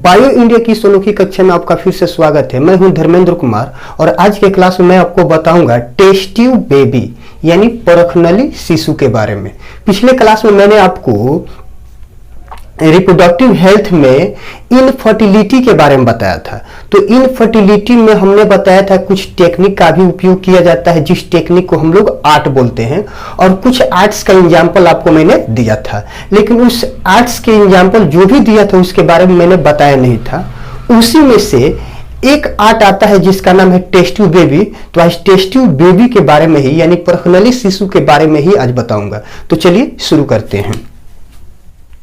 Bio India की इस अनोखी कक्षा में आपका फिर से स्वागत है। मैं हूं धर्मेंद्र कुमार और आज के क्लास में मैं आपको बताऊंगा टेस्ट ट्यूब बेबी यानी परखनली शिशु के बारे में। पिछले क्लास में मैंने आपको रिप्रोडक्टिव हेल्थ में इनफर्टिलिटी के बारे में बताया था। तो इनफर्टिलिटी में हमने बताया था कुछ टेक्निक का भी उपयोग किया जाता है, जिस टेक्निक को हम लोग आर्ट बोलते हैं, और कुछ आर्ट्स का एग्जाम्पल आपको मैंने दिया था। लेकिन उस आर्ट्स के एग्जाम्पल जो भी दिया था उसके बारे में मैंने बताया नहीं था। उसी में से एक आर्ट आता है जिसका नाम है टेस्ट ट्यूब बेबी। तो आज टेस्ट ट्यूब बेबी के बारे में ही यानी परखनली शिशु के बारे में ही आज बताऊंगा। तो चलिए शुरू करते हैं।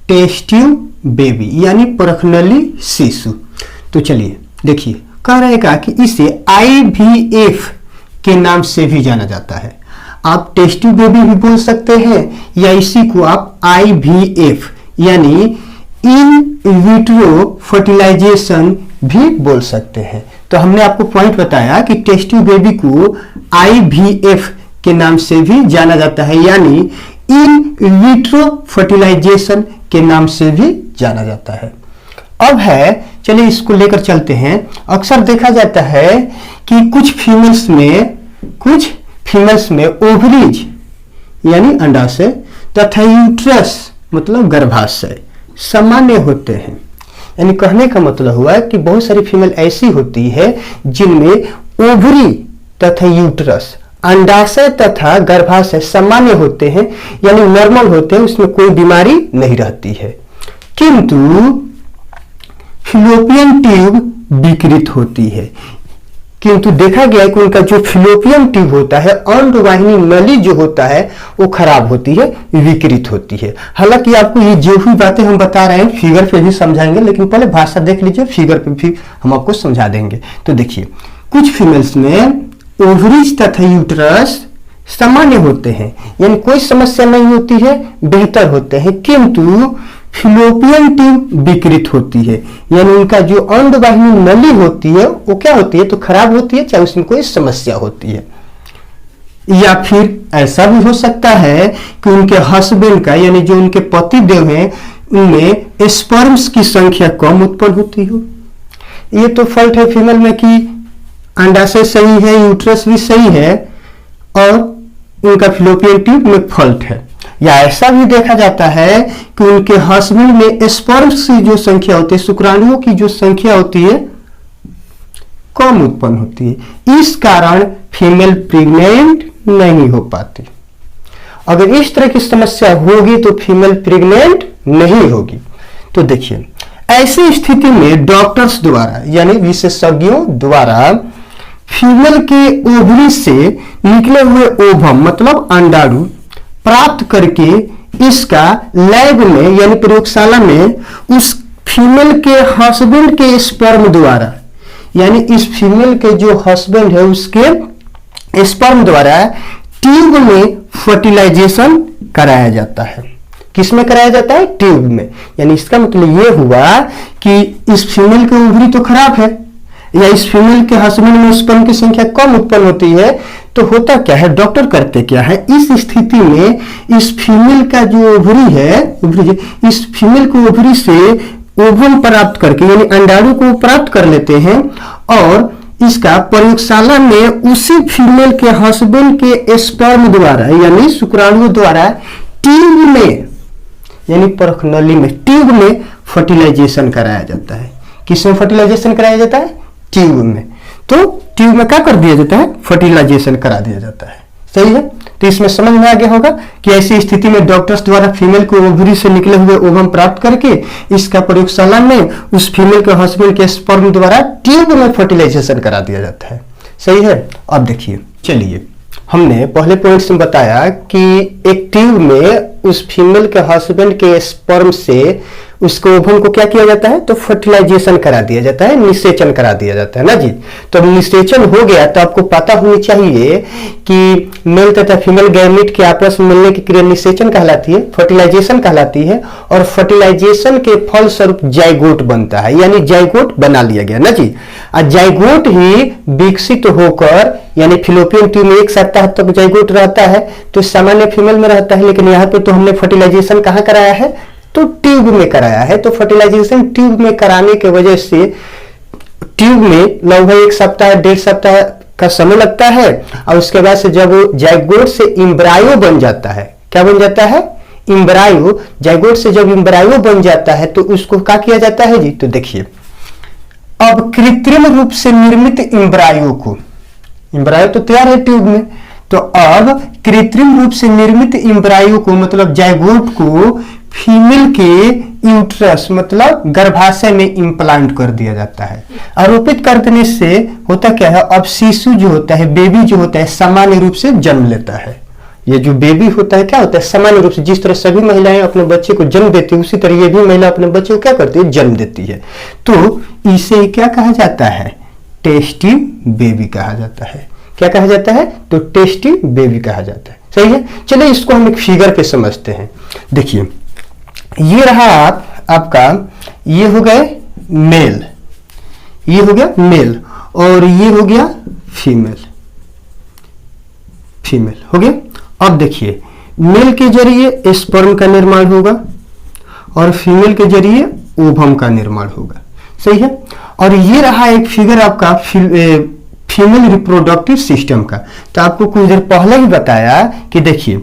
टेस्ट ट्यूब बेबी यानी परखनली शिशु। तो चलिए देखिए, कह रहेगा कि इसे IVF के नाम से भी जाना जाता है। आप टेस्ट ट्यूब बेबी भी बोल सकते हैं या इसी को आप IVF यानी इन विट्रो फर्टिलाइजेशन भी बोल सकते हैं। तो हमने आपको पॉइंट बताया कि टेस्ट ट्यूब बेबी को IVF के नाम से भी जाना जाता है, यानी इन विट्रो फर्टिलाइजेशन के नाम से भी जाना जाता है। अब है, चलिए इसको लेकर चलते हैं। अक्सर देखा जाता है कि कुछ फीमेल्स में ओवरीज यानी अंडाशय तथा यूट्रस मतलब गर्भाशय सामान्य होते हैं। यानी कहने का मतलब हुआ कि बहुत सारी फीमेल ऐसी होती है जिनमें ओवरी तथा यूट्रस अंडाशय तथा गर्भाशय सामान्य होते हैं, यानी नॉर्मल होते हैं, उसमें कोई बीमारी नहीं रहती है। किंतु फिलोपियन ट्यूब विकृत होती है। किंतु देखा गया है कि उनका जो फिलोपियन ट्यूब होता है, अंडवाहिनी नली जो होता है, वो खराब होती है, विकृत होती है। हालांकि आपको ये जो भी बातें हम बता रहे हैं फिगर पे भी समझाएंगे, लेकिन पहले भाषा देख लीजिए, फिगर पे भी हम आपको समझा देंगे। तो देखिए, कुछ फीमेल्स में ओवरीज तथा यूट्रस सामान्य होते हैं, यानी कोई समस्या नहीं होती है, बेहतर होते हैं। किंतु फिलोपियन ट्यूब विकृत होती है, यानी उनका जो अंडवाहिनी नली होती है वो क्या होती है, तो खराब होती है, चाहे उसमें कोई समस्या होती है। या फिर ऐसा भी हो सकता है कि उनके हस्बैंड का यानी जो उनके पति देव हैं उनमें स्पर्म्स की संख्या कम उत्पन्न होती हो। ये तो फॉल्ट है फीमेल में कि अंडाशय सही है, यूट्रस भी सही है और उनका फिलोपियन ट्यूब में फॉल्ट है। या ऐसा भी देखा जाता है कि उनके हस्बैंड में स्पर्म्स की जो संख्या होती है, शुक्राणुओं की जो संख्या होती है, कम उत्पन्न होती है। इस कारण फीमेल प्रेग्नेंट नहीं हो पाती। अगर इस तरह की समस्या होगी तो फीमेल प्रेग्नेंट नहीं होगी। तो देखिए, ऐसी स्थिति में डॉक्टर्स द्वारा यानी विशेषज्ञों द्वारा फीमेल के ओवरी से निकले हुए ओवम मतलब अंडाणु प्राप्त करके इसका लैब में यानी प्रयोगशाला में उस फीमेल के हस्बैंड के स्पर्म द्वारा यानी इस फीमेल के जो हस्बैंड है उसके स्पर्म द्वारा ट्यूब में फर्टिलाइजेशन कराया जाता है। किसमें कराया जाता है? ट्यूब में। यानी इसका मतलब ये हुआ कि इस फीमेल के ओवरी तो खराब है या इस फीमेल के हस्बैंड में स्पर्म की संख्या कम उत्पन्न होती है, तो होता क्या है, डॉक्टर करते क्या है, इस स्थिति में इस फीमेल का जो ओवरी है, इस फीमेल को ओवरी से ओवम प्राप्त करके यानी अंडाणु को प्राप्त कर लेते हैं और इसका प्रयोगशाला में उसी फीमेल के हस्बैंड के स्पर्म द्वारा यानी शुक्राणु द्वारा ट्यूब में यानी परखनली में ट्यूब में फर्टिलाइजेशन कराया जाता है। किसमें फर्टिलाइजेशन कराया जाता है? ट्यूब में। तो ट्यूब में क्या कर दिया जाता है? फर्टिलाइजेशन करा दिया जाता है। सही है। तो इसमें समझ में आ गया होगा कि ऐसी स्थिति में डॉक्टर्स द्वारा फीमेल को ओवरी से निकले हुए ओवम प्राप्त करके इसका प्रयोगशाला में उस फीमेल के हस्बैंड के स्पर्म द्वारा ट्यूब में फर्टिलाइजेशन करा दिया जाता है। सही है। अब देखिए, चलिए, हमने पहले पॉइंट में बताया कि एक ट्यूब में उस फीमेल के हस्बैंड के स्पर्म से उसको ओवम को क्या किया जाता है, तो फर्टिलाइजेशन करा दिया जाता है, निषेचन करा दिया जाता है ना जी। तो अब निषेचन हो गया तो आपको पता होनी चाहिए कि मेल तथा फीमेल गैमेट के आपस में मिलने की क्रिया निषेचन कहलाती है, फर्टिलाइजेशन कहलाती है, और फर्टिलाइजेशन के फलस्वरूप जाइगोट बनता है, यानी जाइगोट बना लिया गया ना जी। और जाइगोट ही विकसित होकर यानी फिलोपियन ट्यूब में 1 सप्ताह तक जाइगोट रहता है, तो सामान्य फीमेल में रहता है, लेकिन यहाँ पे तो हमने फर्टिलाइजेशन कहाँ कराया है, तो ट्यूब में कराया है। तो फर्टिलाइजेशन ट्यूब में कराने के वजह से ट्यूब में लगभग 1 सप्ताह 1.5 सप्ताह का समय लगता है, और उसके बाद से जब वो जाइगोट से एम्ब्रायो बन जाता है, क्या बन जाता है? एम्ब्रायो। जाइगोट से जब एम्ब्रायो बन जाता है तो उसको क्या किया जाता है जी? तो देखिए, अब कृत्रिम रूप से निर्मित एम्ब्रायो को, एम्ब्रायो तो तैयार है ट्यूब में, तो अब कृत्रिम रूप से निर्मित एम्ब्रायो को मतलब जाइगोट को फीमेल के यूट्रस मतलब गर्भाशय में इम्प्लांट कर दिया जाता है। आरोपित कर देने से होता क्या है, अब शिशु जो होता है, बेबी जो होता है, सामान्य रूप से जन्म लेता है। ये जो बेबी होता है क्या होता है? सामान्य रूप से, जिस तरह सभी महिलाएं अपने बच्चे को जन्म देती है, उसी तरह ये भी महिला अपने बच्चे को क्या करती है? जन्म देती है। तो इसे क्या कहा जाता है? टेस्टी बेबी कहा जाता है। क्या कहा जाता है? तो टेस्टी बेबी कहा जाता है। सही है। चलिए इसको हम एक फिगर पे समझते हैं। देखिए, ये रहा आपका, ये हो गए मेल, ये हो गया मेल, और ये हो गया फीमेल, फीमेल हो गया। अब देखिए, मेल के जरिए स्पर्म का निर्माण होगा और फीमेल के जरिए ओवम का निर्माण होगा। सही है। और ये रहा एक फिगर आपका फीमेल रिप्रोडक्टिव सिस्टम का। तो आपको कुछ देर पहले ही बताया कि देखिए,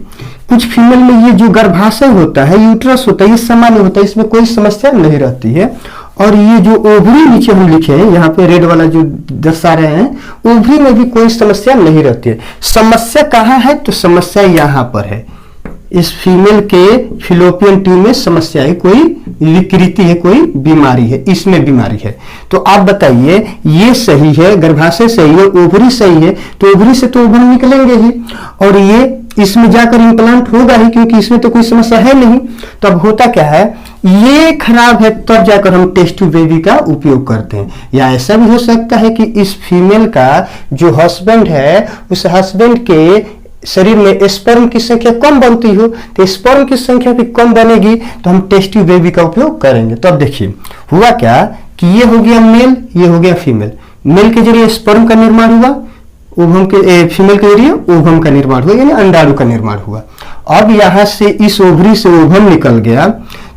कुछ फीमेल में ये जो गर्भाशय होता है, यूट्रस होता है, ये सामान्य होता है, इसमें कोई समस्या नहीं रहती है। और ये जो ओवरी नीचे हम लिखे हैं, यहाँ पे रेड वाला जो दर्शा रहे हैं, ओवरी में भी कोई समस्या नहीं रहती है। समस्या कहाँ है? तो समस्या यहाँ पर है, इस फीमेल के फिलोपियन ट्यूब में समस्या है, कोई विकृति है, कोई बीमारी है, इसमें बीमारी है। तो आप बताइए, ये सही है, गर्भाशय सही है, ओवरी सही है, तो ओवरी से तो ओवम निकलेंगे ही, और ये इसमें जाकर इम्प्लांट होगा ही, क्योंकि इसमें तो कोई समस्या है नहीं। तो अब होता क्या है, ये खराब है, तब जाकर हम टेस्ट ट्यूब बेबी का उपयोग करते हैं। या ऐसा भी हो सकता है कि इस फीमेल का जो हस्बैंड है, उस हस्बैंड के शरीर में स्पर्म की संख्या कम बनती हो, तो स्पर्म की संख्या भी कम बनेगी, तो हम टेस्ट ट्यूब बेबी का उपयोग करेंगे। तो अब देखिए, हुआ क्या कि ये हो गया मेल, ये हो गया फीमेल। मेल के जरिए स्पर्म का निर्माण हुआ, ओवम के फीमेल के जरिए ओवम का निर्माण हुआ, यानी अंडाणु का निर्माण हुआ। अब यहां से इस ओवरी से ओवम निकल गया,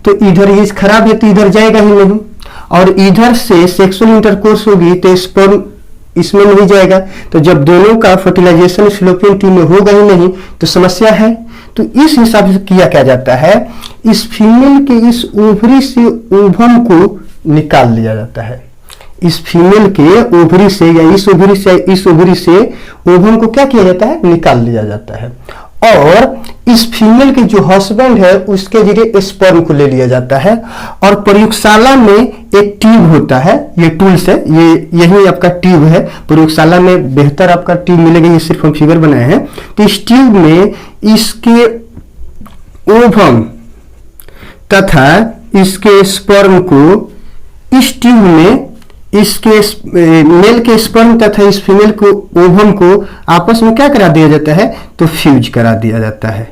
तो इधर ये खराब है तो इधर जाएगा ही नहीं, और इधर से सेक्सुअल इंटरकोर्स होगी तो स्पर्म इसमें नहीं जाएगा। तो जब दोनों का फर्टिलाइजेशन फिलोपियन ट्यूब में होगा ही नहीं, तो समस्या है। तो इस हिसाब से किया क्या जाता है, इस फीमेल के इस ओवरी से ओवम को निकाल लिया जाता है। इस फीमेल के ओवरी से या इस ओवरी से इस ओवरी से ओवम को क्या किया जाता है? निकाल लिया जाता है। और इस फीमेल के जो हस्बैंड है, उसके जरिए स्पर्म को ले लिया जाता है। और प्रयोगशाला में एक ट्यूब होता है, ये टूल्स है, ये यही आपका ट्यूब है। प्रयोगशाला में बेहतर आपका ट्यूब मिलेगा, ये सिर्फ हम फिगर बनाए हैं। तो इस ट्यूब में इसके ओवम तथा इसके स्पर्म को इस ट्यूब में, इसके मेल के स्पर्म तथा इस फीमेल को ओवम को आपस में क्या करा दिया जाता है? तो फ्यूज करा दिया जाता है।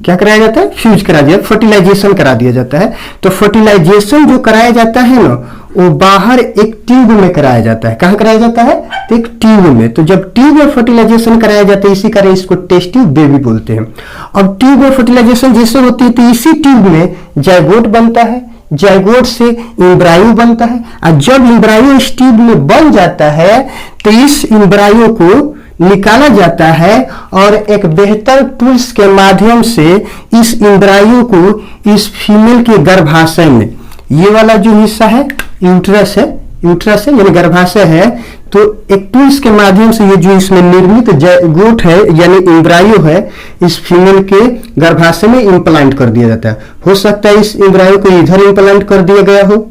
क्या कराया जाता है? फ्यूज करा दिया, फर्टिलाइजेशन करा दिया जाता है। तो फर्टिलाइजेशन जो कराया जाता है ना, वो बाहर एक ट्यूब में कराया जाता है। कहाँ कराया जाता है? तो एक ट्यूब में। तो जब ट्यूब में फर्टिलाइजेशन कराया जाता है, इसी कारण इसको टेस्ट ट्यूब बेबी बोलते हैं। अब ट्यूब में फर्टिलाइजेशन जैसे होती है, तो इसी ट्यूब में जाइगोट बनता है, जाइगोट से एम्ब्रायो बनता है, और जब एम्ब्रायो इस ट्यूब में बन जाता है, तो इस एम्ब्रायो को निकाला जाता है, और एक बेहतर टूल्स के माध्यम से इस एम्ब्रायो को इस फीमेल के गर्भाशय में, ये वाला जो हिस्सा है यूट्रस है, यूट्रस है यानी गर्भाशय है, तो एक टूल्स के माध्यम से ये जो इसमें निर्मित जाइगोट है यानी एम्ब्रायो है, इस फीमेल के गर्भाशय में इम्प्लांट कर दिया जाता है। हो सकता है इस एम्ब्रायो को इधर इम्प्लांट कर दिया गया हो,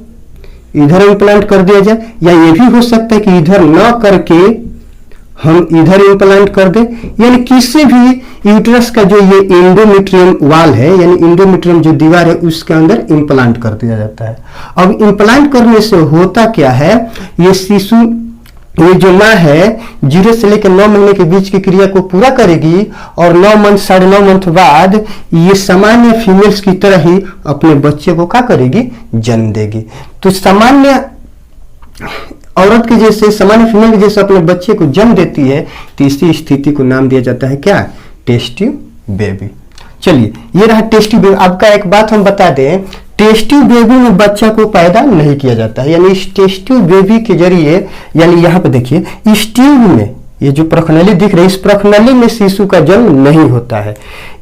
इधर इम्प्लांट कर दिया जाए, या ये भी हो सकता है कि इधर न करके हम इधर इम्प्लांट कर दें, यानी किसी भी यूट्रस का जो ये एंडोमेट्रियम वाल है यानी एंडोमेट्रियम जो दीवार है, उसके अंदर इम्प्लांट कर दिया जाता है। अब इम्प्लांट करने से होता क्या है, ये शिशु, ये जो माँ है 0 से लेकर 9 महीने के बीच की क्रिया को पूरा करेगी, और 9 मंथ 9.5 मंथ बाद ये सामान्य फीमेल्स की तरह ही अपने बच्चे को क्या करेगी? जन्म देगी। तो सामान्य औरत के जैसे, सामान्य फीमेल के जैसे अपने बच्चे को जन्म देती है, तो इसी स्थिति को नाम दिया जाता है क्या? Test tube baby. चलिए, ये रहा टेस्ट ट्यूब बेबी। आपका एक बात हम बता दें, टेस्ट ट्यूब बेबी में बच्चा को पैदा नहीं किया जाता है, यानी इस टेस्ट ट्यूब बेबी के जरिए, यानी यहाँ पे देखिए इस ट्यूब में ये जो प्रखनली दिख रही है, इस प्रखनली में शिशु का जन्म नहीं होता है।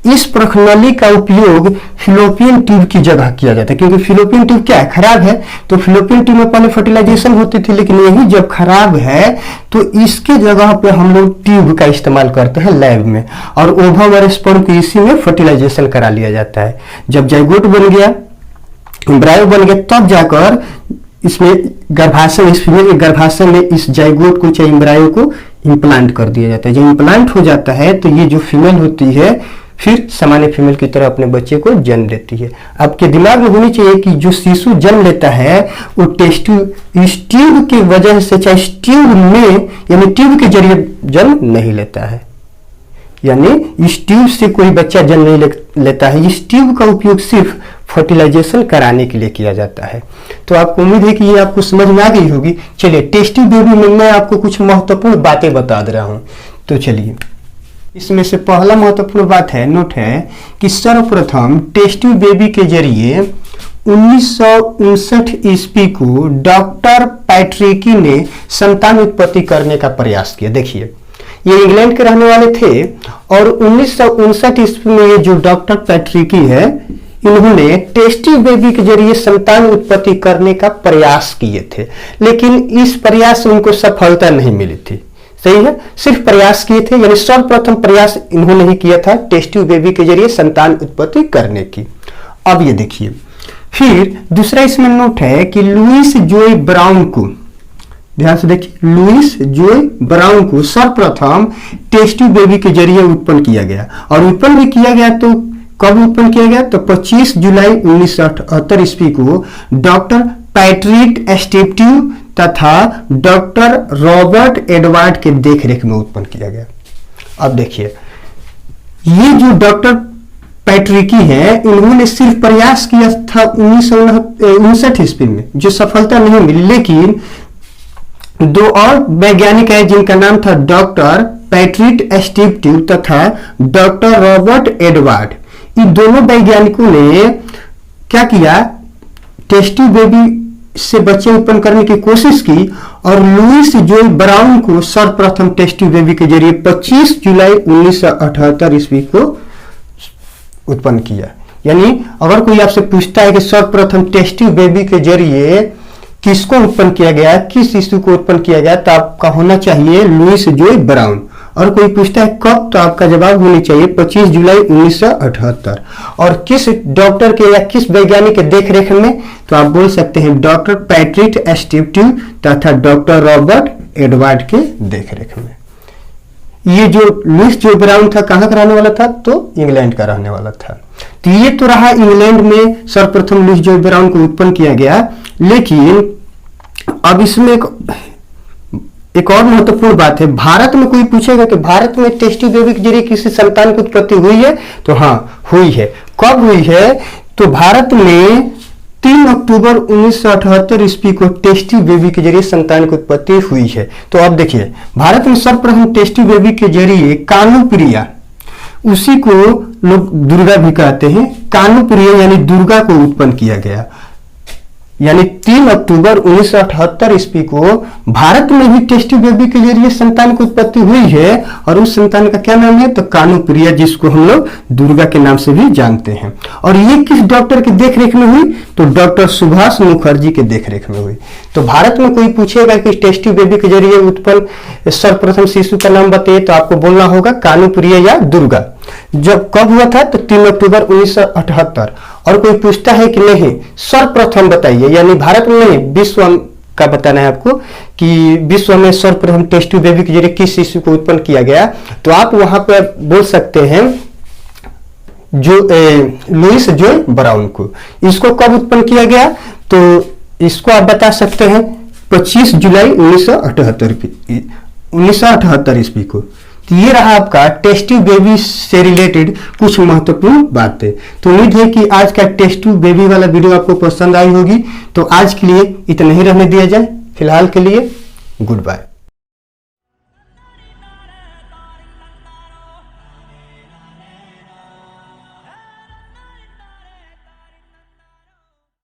इस प्रखनली का उपयोग फिलोपियन ट्यूब की जगह किया जाता है, क्योंकि फिलोपियन ट्यूब क्या है, खराब है। तो फिलोपियन ट्यूब में पहले फर्टिलाइजेशन होती थी, लेकिन यही जब खराब है तो इसके जगह पे हम लोग ट्यूब का इस्तेमाल करते हैं लैब में, और ओवम और स्पर्म की इसी में फर्टिलाइजेशन करा लिया जाता है। जब जाइगोट बन गया, एम्ब्रायो बन गया, तब जाकर इसमें गर्भाशय, इस फीमेल के गर्भाशय में इस जाइगोट को चाहे एम्ब्रायो को इम्प्लांट कर दिया जाता है। जब इम्प्लांट हो जाता है तो ये जो फीमेल होती है फिर सामान्य फीमेल की तरह अपने बच्चे को जन्म देती है। आपके दिमाग में होनी चाहिए कि जो शिशु जन्म लेता है वो टेस्ट इस ट्यूब की वजह से, चाहे इस ट्यूब में यानी ट्यूब के जरिए जन्म नहीं लेता है, यानी इस ट्यूब से कोई बच्चा जन्म नहीं लेता है। इस ट्यूब का उपयोग सिर्फ फर्टिलाइजेशन कराने के लिए किया जाता है। तो आपको उम्मीद है कि ये आपको समझ में आ गई होगी। चलिए टेस्ट ट्यूब बेबी में मैं आपको कुछ महत्वपूर्ण बातें बता दे रहा हूं। तो चलिए, इसमें से पहला महत्वपूर्ण बात है, नोट है कि सर्वप्रथम टेस्ट ट्यूब बेबी के जरिए 1959 ईस्वी को डॉक्टर पैट्रिकी ने संतान उत्पत्ति करने का प्रयास किया। देखिए ये इंग्लैंड के रहने वाले थे और 1959 ईस्वी में ये जो डॉक्टर पैट्रिकी है, इन्होंने टेस्ट ट्यूब बेबी के जरिए संतान उत्पत्ति करने का प्रयास किए थे, लेकिन इस प्रयास से उनको सफलता नहीं मिली थी। सही है, सिर्फ प्रयास किए थे, यानी सर्वप्रथम प्रयास इन्होंने ही किया था टेस्ट ट्यूब बेबी के जरिए संतान उत्पत्ति करने की। अब ये देखिए, फिर दूसरा इसमें नोट है कि लुइस जोई ब्राउन को, ध्यान से देखिए, लुइस जोई ब्राउन को सर्वप्रथम टेस्ट ट्यूब बेबी के जरिए उत्पन्न किया गया। और उत्पन्न भी किया गया तो कब उत्पन्न किया गया, तो 25 जुलाई 1978 ईस्वी को डॉक्टर पैट्रिक एस्टिप्यू तथा डॉक्टर रॉबर्ट एडवर्ड के देखरेख में उत्पन्न किया गया। अब देखिए, ये जो डॉक्टर पैट्रिकी है, इन्होंने सिर्फ प्रयास किया था 1959 ईस्वी में, जो सफलता नहीं मिली। लेकिन दो और वैज्ञानिक है जिनका नाम था डॉक्टर पैट्रिक एस्टिप्यू तथा डॉक्टर रॉबर्ट एडवर्ड, इन दोनों वैज्ञानिकों ने क्या किया, टेस्ट ट्यूब बेबी से बच्चे उत्पन्न करने की कोशिश की और लुइस जोई ब्राउन को सर्वप्रथम टेस्ट ट्यूब बेबी के जरिए 25 जुलाई 1978 ईस्वी को उत्पन्न किया। यानी अगर कोई आपसे पूछता है कि सर्वप्रथम टेस्ट ट्यूब बेबी के जरिए किसको उत्पन्न किया गया, किस शिशु को उत्पन्न किया गया, तो आपका होना चाहिए लुइस जोई ब्राउन। और कोई पूछता है कब, तो आपका जवाब होनी चाहिए 25 जुलाई 1978। और किस डॉक्टर के या किस वैज्ञानिक के देखरेख में, तो आप बोल सकते हैं डॉक्टर पैट्रिक एस्टिप्यू तथा डॉक्टर रॉबर्ट एडवर्ड के देखरेख में। ये जो लुइस जोई ब्राउन था, कहां का रहने वाला था, तो इंग्लैंड का रहने वाला था। तो ये तो रहा इंग्लैंड में सर्वप्रथम लुइस जोई ब्राउन को उत्पन्न किया गया। लेकिन अब इसमें एक और महत्वपूर्ण बात है, भारत में कोई पूछेगा कि भारत में टेस्ट ट्यूब बेबी के जरिए किसी संतान की उत्पत्ति हुई है, तो हाँ हुई है। कब हुई है, तो भारत में 3 अक्टूबर 1978 ईस्वी को टेस्ट ट्यूब बेबी के जरिए संतान की उत्पत्ति हुई है। तो अब देखिए, भारत में सर्वप्रथम टेस्ट ट्यूब बेबी के जरिए कानुप्रिया, उसी को लोग दुर्गा भी कहते हैं, कानुप्रिया यानी दुर्गा को उत्पन्न किया गया। यानी 3 अक्टूबर 1978 ईस्वी को भारत में भी टेस्ट ट्यूब बेबी के जरिए संतान की उत्पत्ति हुई है। और उस संतान का क्या नाम है, तो कानुप्रिया, जिसको हम लोग दुर्गा के नाम से भी जानते हैं। और ये किस डॉक्टर के देखरेख में हुई, तो डॉक्टर सुभाष मुखर्जी के देखरेख में हुई। तो भारत में कोई पूछेगा कि टेस्ट ट्यूब बेबी के जरिए उत्पन्न सर्वप्रथम शिशु का नाम बताइए, तो आपको बोलना होगा कानुप्रिया या दुर्गा। जब कब हुआ था, तो 3 अक्टूबर 1978। और कोई पूछता है कि नहीं सर्वप्रथम बताइए, यानी भारत में नहीं विश्व का बताना है आपको कि विश्व में सर्वप्रथम टेस्ट ट्यूब बेबी के जरिए किस शिशु को उत्पन्न किया गया, तो आप वहां पर बोल सकते हैं जो लुइस जोई ब्राउन को। इसको कब उत्पन्न किया गया, तो इसको आप बता सकते हैं 25 जुलाई 1978 ईस्वी को। तो ये रहा आपका टेस्ट ट्यूब बेबी से रिलेटेड कुछ महत्वपूर्ण बातें। तो उम्मीद है कि आज का टेस्ट ट्यूब बेबी वाला वीडियो आपको पसंद आई होगी। तो आज के लिए इतना ही रहने दिया जाए, फिलहाल के लिए गुड बाय।